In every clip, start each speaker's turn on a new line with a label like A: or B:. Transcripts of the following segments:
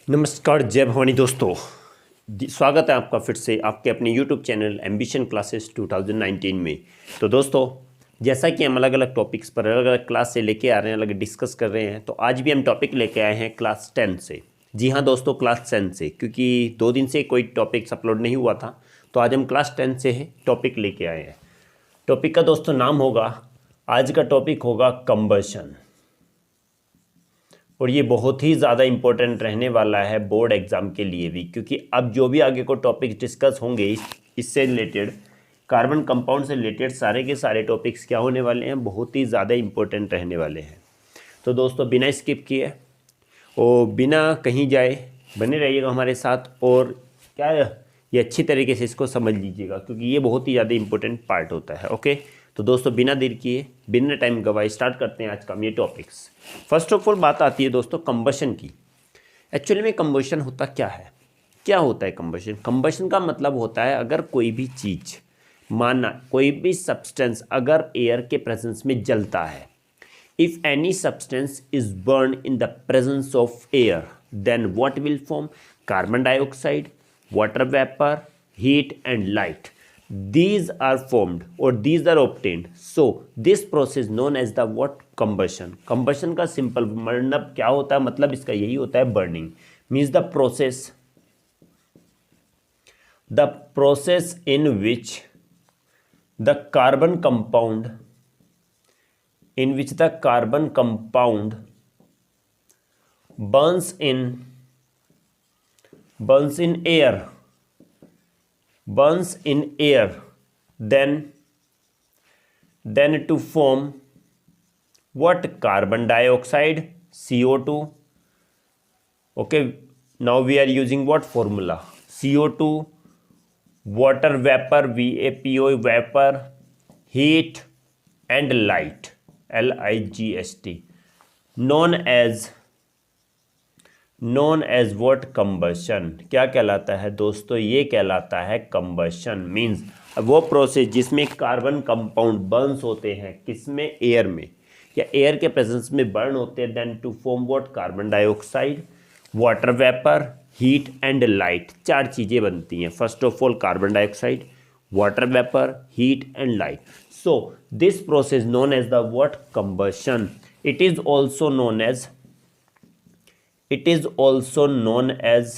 A: नमस्कार, जय भवानी दोस्तों। स्वागत है आपका फिर से आपके अपने YouTube चैनल एम्बिशन क्लासेस 2019 में। तो दोस्तों, जैसा कि हम अलग अलग टॉपिक्स पर अलग अलग क्लास से लेके आ रहे हैं, अलग डिस्कस कर रहे हैं, तो आज भी हम टॉपिक लेके आए हैं क्लास 10 से। जी हाँ दोस्तों, क्लास 10 से, क्योंकि 2 दिन से कोई टॉपिक्स अपलोड नहीं हुआ था, तो आज हम क्लास 10 से टॉपिक लेके आए हैं। टॉपिक का दोस्तों नाम होगा, आज का टॉपिक होगा कंबशन। और ये बहुत ही ज़्यादा इम्पोर्टेंट रहने वाला है बोर्ड एग्ज़ाम के लिए भी, क्योंकि अब जो भी आगे को टॉपिक डिस्कस होंगे इससे रिलेटेड, कार्बन कंपाउंड से रिलेटेड सारे के सारे टॉपिक्स क्या होने वाले हैं, बहुत ही ज़्यादा इम्पोर्टेंट रहने वाले हैं। तो दोस्तों, बिना स्किप किए और बिना कहीं जाए बने रहिएगा हमारे साथ, और क्या ये अच्छी तरीके से इसको समझ लीजिएगा, क्योंकि ये बहुत ही ज़्यादा इम्पोर्टेंट पार्ट होता है। ओके, तो दोस्तों बिना देर किए, बिना टाइम गवाए स्टार्ट करते हैं आज का ये टॉपिक्स। फर्स्ट ऑफ ऑल बात आती है दोस्तों कंबशन की। एक्चुअली में कंबशन होता क्या है, क्या होता है कंबशन? कंबशन का मतलब होता है अगर कोई भी चीज़, माना कोई भी सब्सटेंस अगर एयर के प्रेजेंस में जलता है, if any substance is burn in the presence of air, then what will form? Carbon dioxide, water vapor, heat and light. These are formed or these are obtained. So this process known as the what? Combustion. Combustion का simple मतलब क्या होता है? मतलब इसका यही होता है burning. Means the process in which the carbon compound burns in air, then to form what? Carbon dioxide, CO2. Okay, now we are using what formula? CO2, water vapor, VAPO vapor, heat and light, LIGHT, known as what? Combustion. क्या कहलाता है दोस्तों? ये कहलाता है combustion. Means वो process जिसमें carbon compound Burns होते हैं, किसमें? एयर में, या एयर के प्रेजेंस में बर्न होते हैं, then to form what? Carbon dioxide, water vapour, heat and light. 4 चीज़ें बनती हैं। First of all carbon dioxide, water vapour, heat and light. So this process known as the what? Combustion. It is also known as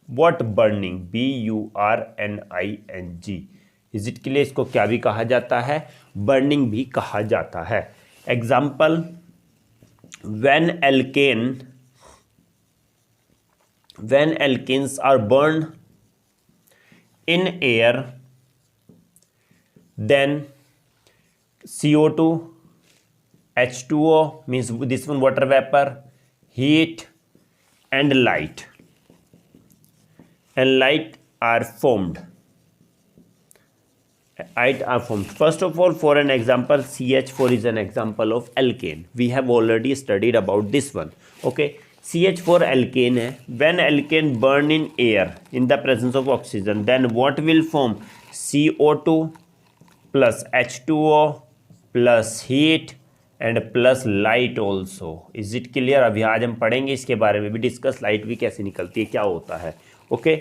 A: what? Burning, BURNING। इजिट के लिए इसको क्या भी कहा जाता है? बर्निंग भी कहा जाता है। Example, when alkanes are burned in air, then CO2, H2O means this one water vapor, heat and light are formed. First of all, for an example, CH4 is an example of alkane. We have already studied about this one. Okay, CH4 alkane है. When alkane burn in air in the presence of oxygen, then what will form? CO2 plus H2O plus heat and plus light also. Is it clear? अभी आज हम पढ़ेंगे इसके बारे में भी discuss, light भी कैसे निकलती है, क्या होता है। ओके,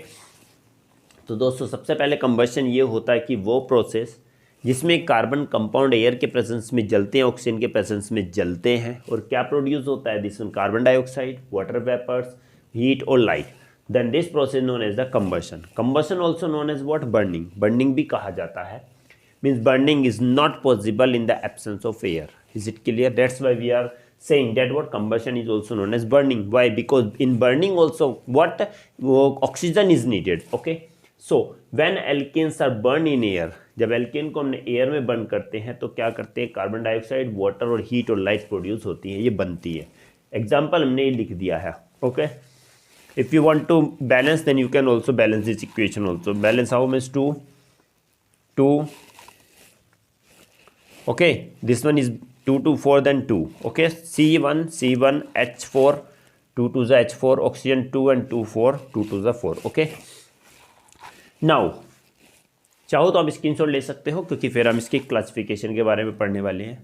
A: तो दोस्तों सबसे पहले कंबशन ये होता है कि वो प्रोसेस जिसमें कार्बन कंपाउंड एयर के प्रेजेंस में जलते हैं, ऑक्सीजन के प्रेजेंस में जलते हैं, और क्या प्रोड्यूस होता है? This one carbon dioxide, water vapours, heat और light. Then this process known as the combustion. Combustion also known as what? Burning. Burning भी कहा जाता है। Means burning is not possible in the absence of air. Is it clear? That's why we are saying that what? Combustion is also known as burning. Why? Because in burning also what? Oxygen is needed. Okay, so when alkanes are burned in air, जब alkene को हमने air में burn करते हैं तो क्या करते हैं? कार्बन डाइऑक्साइड, वाटर और हीट और लाइट प्रोड्यूस होती है, ये बनती है। एग्जाम्पल हमने ये लिख दिया है। Okay, if you want to balance then you can also balance this equation also. Balance how means 2 okay, this one is 2 to 4 then 2. Okay, C1 H4, 2 to the H4, oxygen 2 and 2 4, 2 to the 4. Okay, now चाहो तो आप screenshot ले सकते हो, क्योंकि फिर हम इसकी क्लासिफिकेशन के बारे में पढ़ने वाले हैं।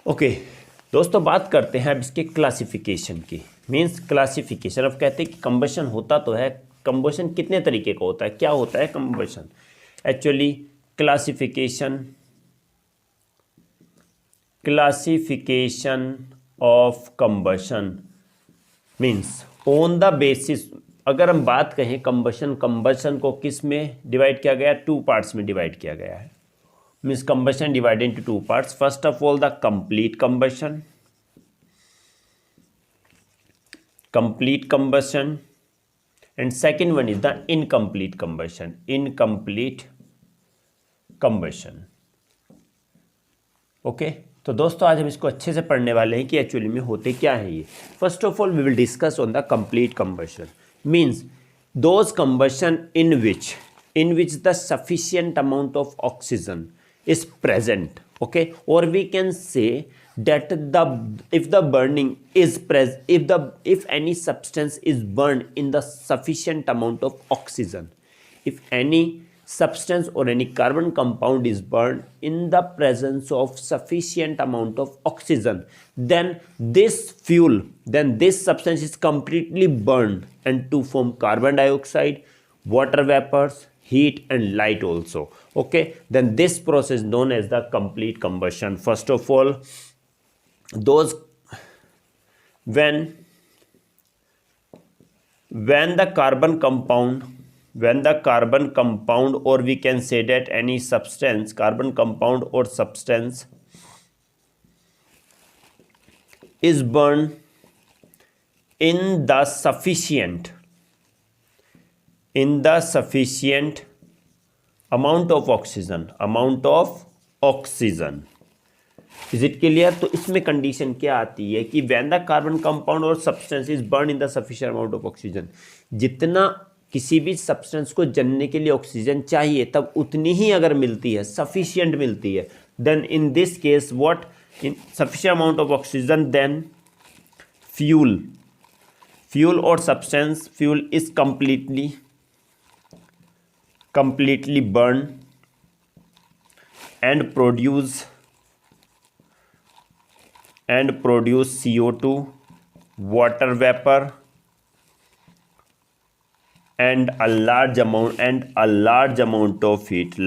A: ओके, दोस्तों बात करते हैं अब इसके क्लासिफिकेशन की, मीन्स क्लासिफिकेशन। अब कहते हैं कि कंबशन होता तो है, कंबशन कितने तरीके का होता है, क्या होता है combustion. Actually classification of combustion means on the basis, अगर हम बात कहें कंबशन को किस में डिवाइड किया गया, 2 पार्ट्स में डिवाइड किया गया है। Means combustion divided into 2 parts. First of all the complete combustion and second one is the incomplete combustion। Okay तो दोस्तों आज हम इसको अच्छे से पढ़ने वाले हैं कि एक्चुअली में होते क्या है ये। First of all we will discuss on the complete combustion, means those combustion in which the sufficient amount of oxygen is present, okay, or we can say that if the burning is present, if any substance is burned in the sufficient amount of oxygen, if any substance or any carbon compound is burned in the presence of sufficient amount of oxygen, then this substance is completely burned and to form carbon dioxide, water vapors, heat and light also, okay, then this process known as the complete combustion. First of all, those when the carbon compound or we can say that any substance, carbon compound or substance is burned in the sufficient amount of oxygen, is it clear। तो इसमें condition क्या आती है कि when the carbon compound or substance is burned in the sufficient amount of oxygen, जितना किसी भी substance को जलने के लिए ऑक्सीजन चाहिए तब उतनी ही अगर मिलती है, सफिशिएंट मिलती है, then in this case what, in sufficient amount of oxygen, then fuel और substance, fuel is completely burn and produce CO2, water vapor and a large amount of heat।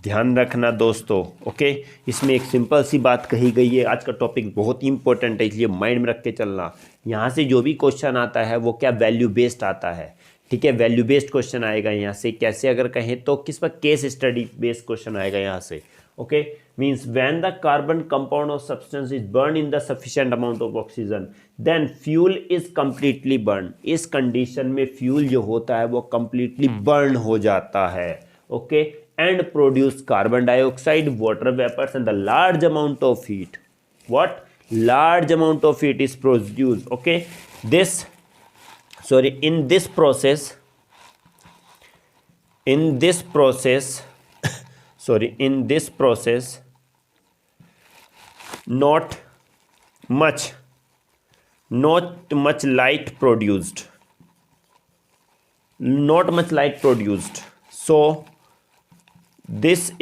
A: ध्यान रखना दोस्तों, ओके। इसमें एक सिंपल सी बात कही गई है, आज का टॉपिक बहुत ही इंपॉर्टेंट है इसलिए माइंड में रख के चलना। यहाँ से जो भी क्वेश्चन आता है वो क्या वैल्यू बेस्ड आता है, ठीक है, वैल्यू बेस्ड क्वेश्चन आएगा यहाँ से। कैसे अगर कहें तो किस पर, केस स्टडी बेस्ड क्वेश्चन आएगा यहाँ से, okay. Means when the carbon compound of substance is burn in the sufficient amount of oxygen, then fuel is completely burn. इस कंडीशन में फ्यूल जो होता है वो कंप्लीटली बर्न हो जाता है, okay, and produce carbon dioxide, water vapors and the large amount of heat. What? Large amount of heat is produced, okay. In this process not much light produced, so this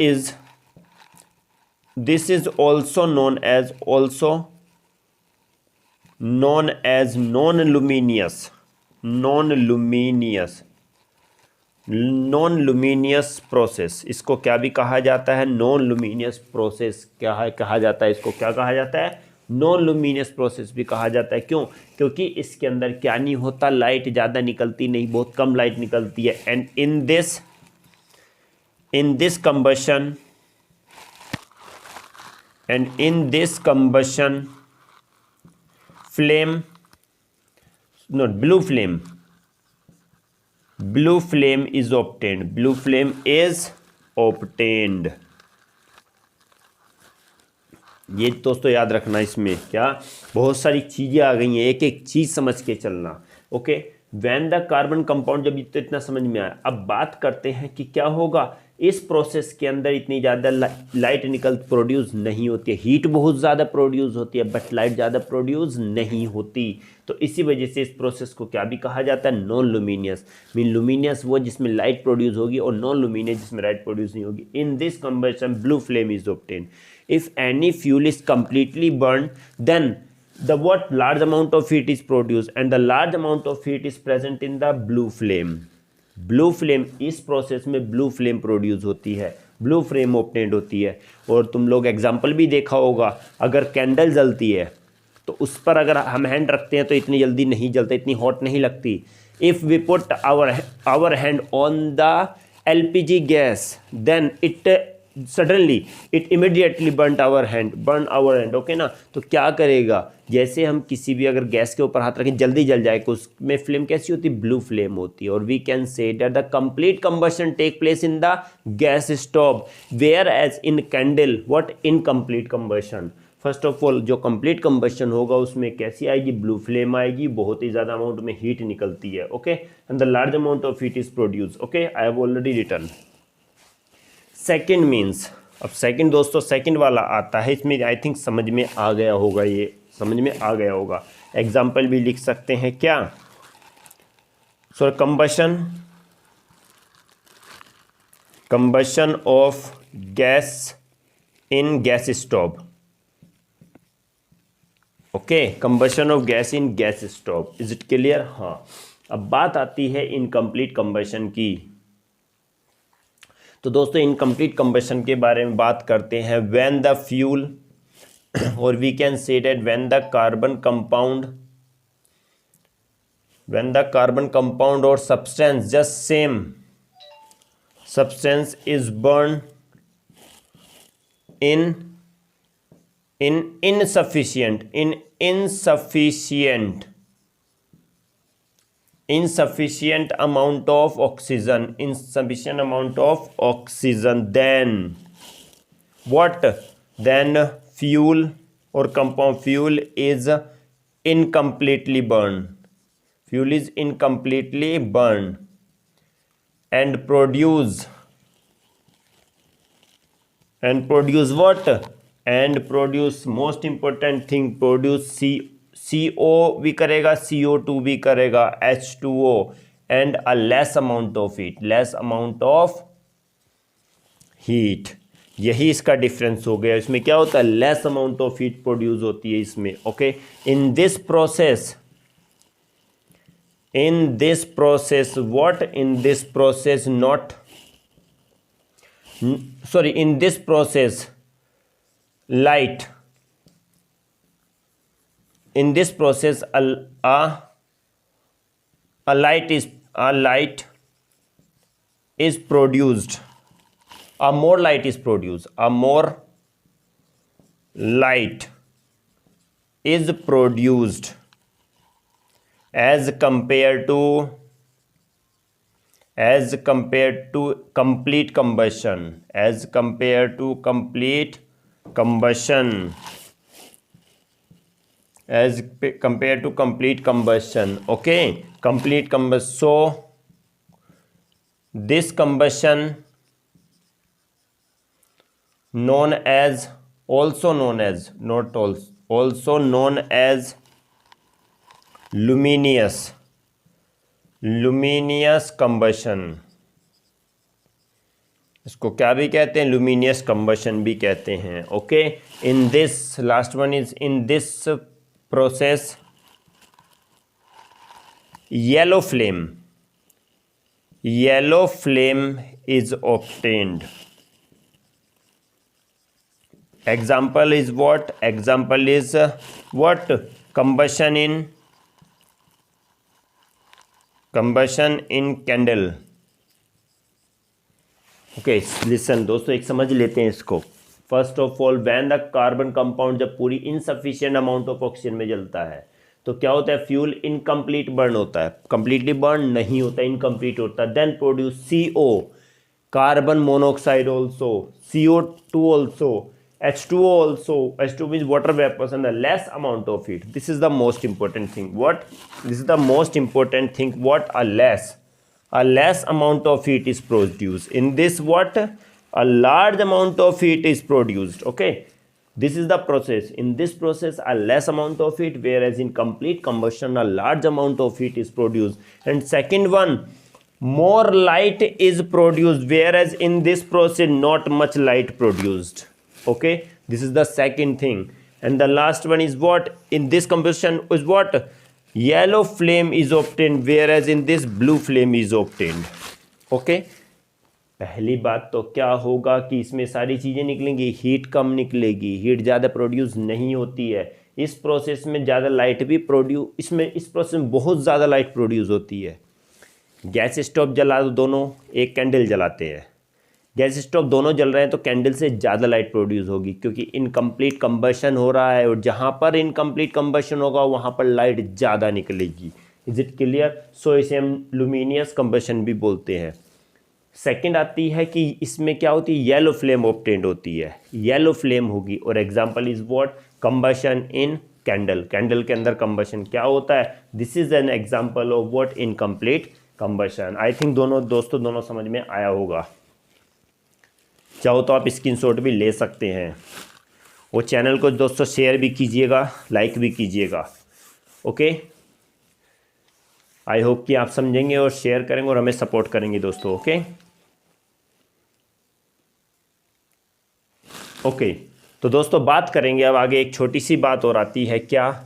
A: is also known as non-luminous process। इसको क्या भी कहा जाता है, non luminous process कहा जाता है। इसको क्या कहा जाता है, नॉन लुमिनियस प्रोसेस भी कहा जाता है। क्यों? क्योंकि इसके अंदर क्या नहीं होता, लाइट ज़्यादा निकलती नहीं, बहुत कम लाइट निकलती है। And in this combustion blue flame is obtained। ये दोस्तों याद रखना, इसमें क्या बहुत सारी चीज़ें आ गई हैं, एक एक चीज़ समझ के चलना, okay. When the carbon compound, जब इतना समझ में आया, अब बात करते हैं कि क्या होगा इस प्रोसेस के अंदर इतनी ज़्यादा लाइट प्रोड्यूस नहीं होती है, हीट बहुत ज़्यादा प्रोड्यूस होती है बट लाइट ज़्यादा प्रोड्यूस नहीं होती। तो इसी वजह से इस प्रोसेस को क्या भी कहा जाता है, नॉन लुमिनियस। मीन लुमिनियस वो जिसमें लाइट प्रोड्यूस होगी और नॉन लुमिनियस जिसमें लाइट प्रोड्यूस नहीं होगी। In this combustion blue flame is obtain. If any fuel is completely burn then the what large amount of heat is produced and the large amount of heat is present in the blue flame. Blue flame, इस process में blue flame produce होती है, blue flame obtained होती है। और तुम लोग example भी देखा होगा, अगर कैंडल जलती है तो उस पर अगर हम हैंड रखते हैं तो इतनी जल्दी नहीं जलता, इतनी हॉट नहीं लगती। If we put our hand on the LPG gas then it suddenly it immediately burn our hand, okay ना। तो क्या करेगा, जैसे हम किसी भी अगर गैस के ऊपर हाथ रखें जल्दी जल जाएगा, उसमें फ्लेम कैसी होती है, ब्लू फ्लेम होती है। और we can say that the complete combustion take place in the gas stove where as in candle what incomplete combustion. First of all जो कंप्लीट कंबशन होगा उसमें कैसी आएगी, ब्लू फ्लेम आएगी, बहुत ही ज़्यादा अमाउंट में हीट निकलती है, okay, and the large amount of heat is produce, okay. I have already written. Second means, अब सेकेंड दोस्तों सेकेंड वाला आता है, इसमें आई थिंक समझ में आ गया होगा, ये समझ में आ गया होगा। एग्जाम्पल भी लिख सकते हैं क्या, so combustion of gas in gas stove, okay, combustion of gas in gas stove. Is it clear? हाँ। अब बात आती है इनकम्प्लीट कंबशन की। तो दोस्तों इनकम्प्लीट कंबशन के बारे में बात करते हैं। व्हेन द फ्यूल और we can say that when the carbon compound और substance just same substance is burn in insufficient amount of oxygen, then what, then fuel or compound fuel is incompletely burned and produce what, and produce most important thing, produce CO भी करेगा, CO2 भी करेगा, H2O and a less amount of heat। यही इसका difference हो गया। इसमें क्या होता है, less amount of heat produce होती है इसमें, okay. In this process a light is produced, a more light is produced as compared to complete combustion, okay, complete combustion। So this combustion also known as luminous combustion, इसको क्या भी कहते हैं, luminous combustion भी कहते हैं, okay. In this last one is in this process yellow flame is obtained। example is what, combustion in candle, okay. Listen दोस्तों एक समझ लेते हैं इसको। First of all when the carbon compound जब पूरी इनसफिशिएंट अमाउंट ऑफ ऑक्सीजन में जलता है तो क्या होता है, फ्यूल इनकम्प्लीट बर्न होता है, कंप्लीटली बर्न नहीं होता, इनकम्प्लीट होता है। Then produce CO, carbon monoxide also, CO2 also, H2O also, H2 means water vapors and the less amount of heat. This is the most important thing. What? This is the most important thing. What? A less a less amount of heat is produced. In this what? A large amount of heat is produced. Okay, this is the process. In this process a less amount of heat, whereas in complete combustion a large amount of heat is produced. And second one, more light is produced, whereas in this process not much light produced. Okay, this is the second thing. And the last one is what? In this combustion is what? Yellow flame is obtained, whereas in this blue flame is obtained. Okay, पहली बात तो क्या होगा कि इसमें सारी चीज़ें निकलेंगी, हीट कम निकलेगी, हीट ज़्यादा प्रोड्यूस नहीं होती है। इस प्रोसेस में ज़्यादा लाइट भी इस प्रोसेस में बहुत ज़्यादा लाइट प्रोड्यूस होती है। गैस स्टोव जला दो, दोनों एक कैंडल जलाते हैं, गैस स्टोव दोनों जल रहे हैं तो कैंडल से ज़्यादा लाइट प्रोड्यूस होगी, क्योंकि इनकम्प्लीट कंबशन हो रहा है, और जहाँ पर इनकम्प्लीट कंबशन होगा वहाँ पर लाइट ज़्यादा निकलेगी। Is it clear? सो इसे हम लुमिनियस कंबशन भी बोलते हैं। सेकंड आती है कि इसमें क्या होती है? येलो फ्लेम ऑब्टेन्ड होती है, येलो फ्लेम होगी। और example is what? Combustion in candle, candle के अंदर कंबशन क्या होता है? This is an example of what? Incomplete combustion. I think दोनों समझ में आया होगा। चाहो तो आप स्क्रीनशॉट भी ले सकते हैं, और चैनल को दोस्तों शेयर भी कीजिएगा, लाइक भी कीजिएगा। ओके, आई होप कि आप समझेंगे और शेयर करेंगे और हमें सपोर्ट करेंगे दोस्तों। ओके, तो दोस्तों बात करेंगे अब आगे। एक छोटी सी बात और आती है, क्या?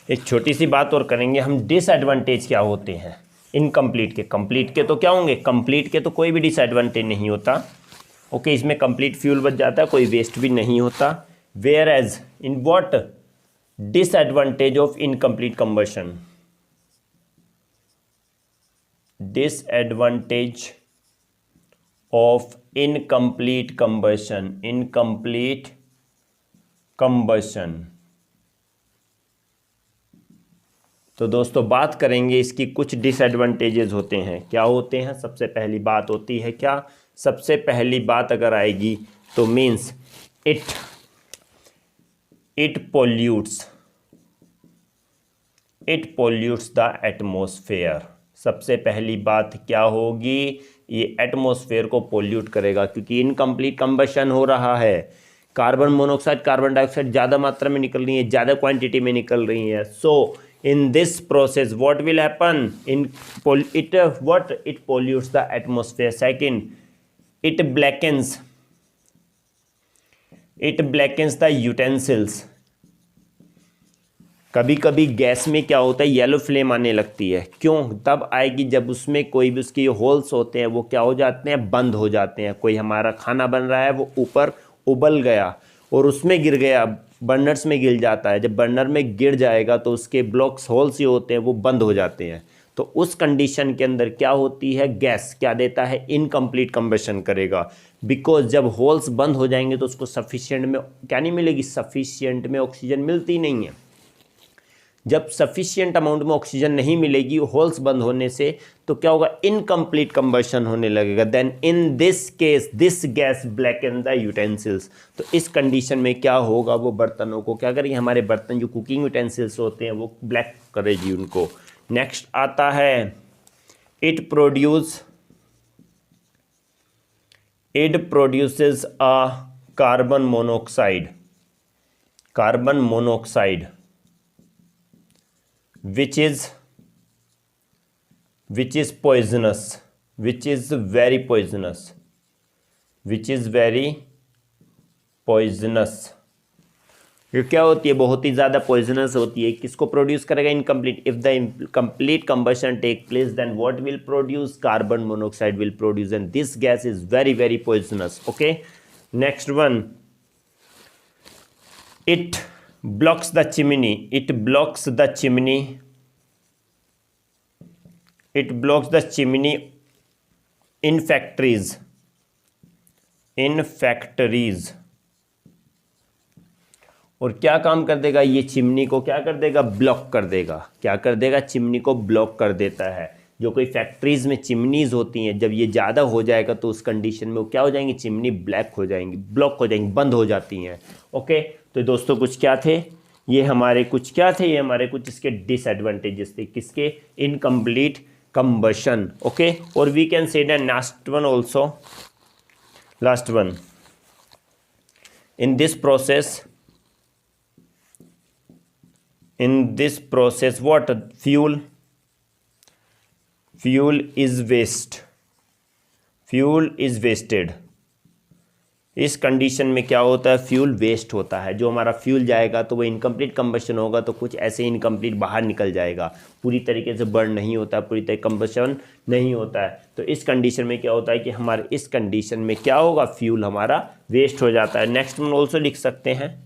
A: एक छोटी सी बात और करेंगे हम, डिसएडवांटेज क्या होते हैं इनकम्प्लीट के। कंप्लीट के तो क्या होंगे? कंप्लीट के तो कोई भी डिसएडवांटेज नहीं होता। ओके, इसमें कंप्लीट फ्यूल बच जाता है, कोई वेस्ट भी नहीं होता। Where as in what? Disadvantage of incomplete combustion, disadvantage of incomplete combustion, incomplete combustion. तो दोस्तों बात करेंगे इसकी, कुछ डिसएडवांटेजेस होते हैं। क्या होते हैं? सबसे पहली बात होती है क्या? सबसे पहली बात अगर आएगी तो मीन्स इट पोल्यूट्स द एटमॉस्फेयर। सबसे पहली बात क्या होगी? ये एटमॉस्फेयर को पोल्यूट करेगा, क्योंकि इनकम्प्लीट कंबशन हो रहा है। कार्बन मोनोऑक्साइड, कार्बन डाइऑक्साइड ज़्यादा मात्रा में निकल रही है, ज़्यादा क्वांटिटी में निकल रही है। सो in this process what will happen? It pollutes the atmosphere. Second, it blackens the utensils. कभी कभी गैस में क्या होता है? येलो फ्लेम आने लगती है। क्यों? तब आएगी जब उसमें कोई भी उसके होल्स होते हैं वो क्या हो जाते हैं? बंद हो जाते हैं। कोई हमारा खाना बन रहा है, वो ऊपर उबल गया और उसमें गिर गया, बर्नर्स में गिर जाता है। जब बर्नर में गिर जाएगा तो उसके ब्लॉक्स, होल्स ये होते हैं वो बंद हो जाते हैं। तो उस कंडीशन के अंदर क्या होती है? गैस क्या देता है? इनकम्प्लीट कंबशन करेगा। बिकॉज जब होल्स बंद हो जाएंगे तो उसको सफिशिएंट में क्या नहीं मिलेगी? सफिशिएंट में ऑक्सीजन मिलती नहीं है। जब सफिशिएंट अमाउंट में ऑक्सीजन नहीं मिलेगी होल्स बंद होने से, तो क्या होगा? इनकम्प्लीट कंबशन होने लगेगा। Then in this case this gas blacken the utensils. तो इस कंडीशन में क्या होगा? वो बर्तनों को क्या करेंगे? हमारे बर्तन जो कुकिंग यूटेंसिल्स होते हैं वो ब्लैक करेगी उनको। नेक्स्ट आता है it produces a carbon monoxide which is poisonous, which is very poisonous। ये क्या होती है? बहुत ही ज़्यादा पॉइजनस होती है। किसको प्रोड्यूस करेगा? Incomplete. If the complete combustion take place then what will produce? Carbon monoxide will produce, and this gas is very poisonous. Okay, next one, it blocks the chimney, it blocks the chimney in factories, और क्या काम कर देगा? ये chimney को क्या कर देगा? ब्लॉक कर देगा। क्या कर देगा? चिमनी को ब्लॉक कर देता है। जो कोई फैक्ट्रीज में चिमनीज होती हैं, जब ये ज़्यादा हो जाएगा तो उस कंडीशन में वो क्या हो जाएंगी? चिमनी ब्लॉक हो जाएंगी, बंद हो जाती हैं। ओके, तो दोस्तों कुछ क्या थे? ये हमारे कुछ क्या थे, ये हमारे कुछ इसके डिसएडवांटेजेस थे, किसके, इनकम्प्लीट कंबशन। ओके, और we can say the next one also, last one, in this process what fuel is wasted। इस कंडीशन में क्या होता है, फ्यूल वेस्ट होता है। जो हमारा फ्यूल जाएगा तो वो इनकम्प्लीट कंबशन होगा, तो कुछ ऐसे इनकम्प्लीट बाहर निकल जाएगा, पूरी तरीके से बर्न नहीं होता है, पूरी तरीके कंबशन नहीं होता है। तो इस कंडीशन में क्या होता है कि हमारे इस कंडीशन में क्या होगा, फ्यूल हमारा वेस्ट हो जाता है। नेक्स्ट वन ऑल्सो लिख सकते हैं,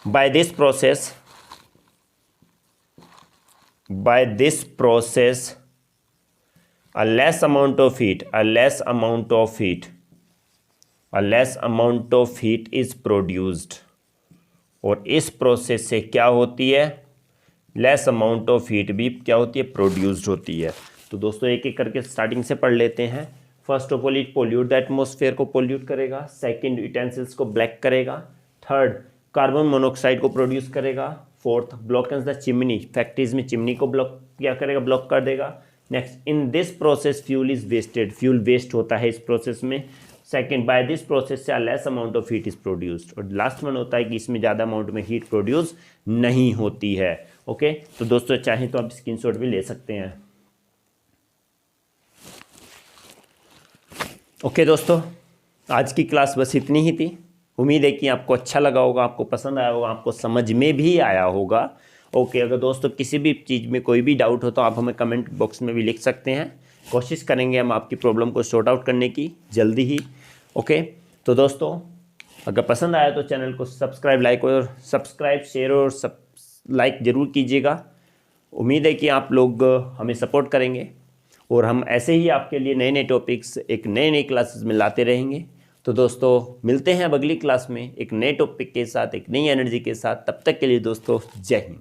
A: by this process a less amount of heat is produced। और इस प्रोसेस से क्या होती है, लेस अमाउंट ऑफ हीट भी क्या होती है, प्रोड्यूस्ड होती है। तो दोस्तों एक एक करके स्टार्टिंग से पढ़ लेते हैं। First of all it pollute the atmosphere को पोल्यूट करेगा, सेकंड यूटेंसिल्स को ब्लैक करेगा, थर्ड कार्बन मोनोऑक्साइड को प्रोड्यूस करेगा, fourth blockage the chimney, factories में चिमनी को ब्लॉक क्या करेगा, ब्लॉक कर देगा। Next, in this process fuel is wasted, fuel waste होता है इस प्रोसेस में। सेकेंड, बाय दिस प्रोसेस से less amount of heat is produced. और लास्ट वन होता है कि इसमें ज़्यादा अमाउंट में हीट प्रोड्यूस नहीं होती है। ओके, तो दोस्तों चाहें तो आप स्क्रीनशॉट भी ले सकते हैं। ओके दोस्तों, आज की क्लास बस इतनी ही थी। उम्मीद है कि आपको अच्छा लगा होगा, आपको पसंद आया होगा, आपको समझ में भी आया होगा। ओके, अगर दोस्तों किसी भी चीज़ में कोई भी डाउट हो तो आप हमें कमेंट बॉक्स में भी लिख सकते हैं। कोशिश करेंगे हम आपकी प्रॉब्लम को सॉर्ट आउट करने की जल्दी ही। ओके, तो दोस्तों अगर पसंद आया तो चैनल को सब्सक्राइब शेयर और लाइक ज़रूर कीजिएगा। उम्मीद है कि आप लोग हमें सपोर्ट करेंगे और हम ऐसे ही आपके लिए नए नए टॉपिक्स एक नए क्लासेस में लाते रहेंगे। तो दोस्तों मिलते हैं अब अगली क्लास में एक नए टॉपिक के साथ, एक नई एनर्जी के साथ। तब तक के लिए दोस्तों जय हिंद।